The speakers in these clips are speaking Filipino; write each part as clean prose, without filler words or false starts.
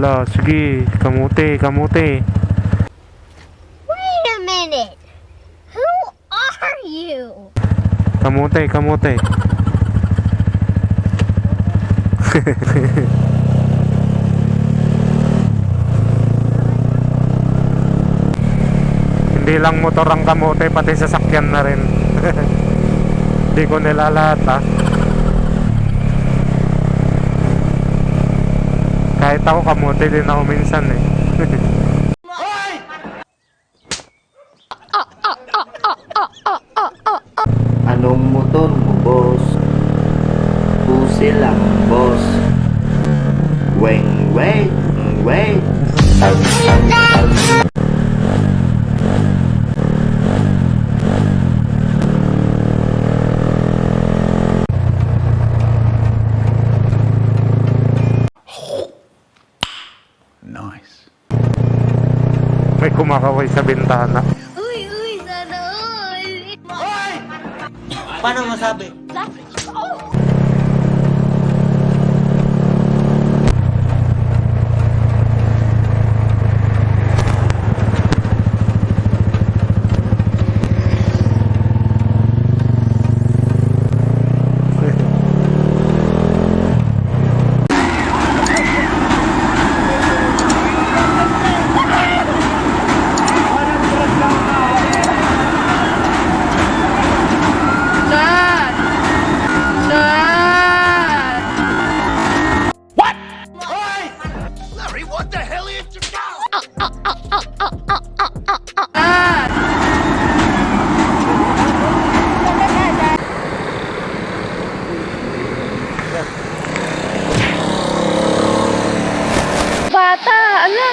Hala, sige. Kamuti, kamuti. Wait a minute. Who are you? Kamuti, kamuti. Hindi lang motor ang kamote, pati sasakyan na rin. Hindi ko nilalahat Kahit ako kamote din ako minsan eh. Anong motor mo, boss? Pusi lang, boss. Weng, weng, weng. Nice. May kumakaway sa bintana. Uy, sana all. Paano masabi? Bata, ala.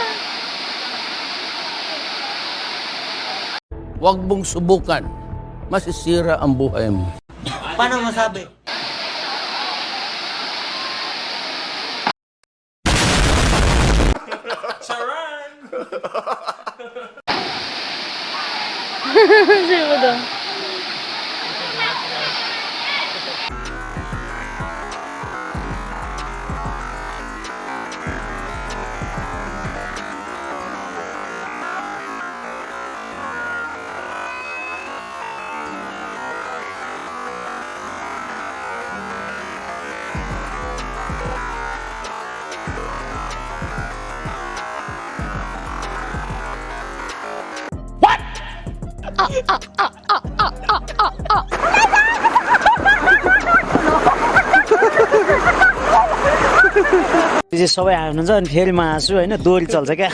Huwag mong subukan. Masisira ang buhay mo. Paano masabi? Sino mo daw? सबै हाल्नुहुन्छ अनि फेरि हाँसु होइन दोहोरी चल्छ क्या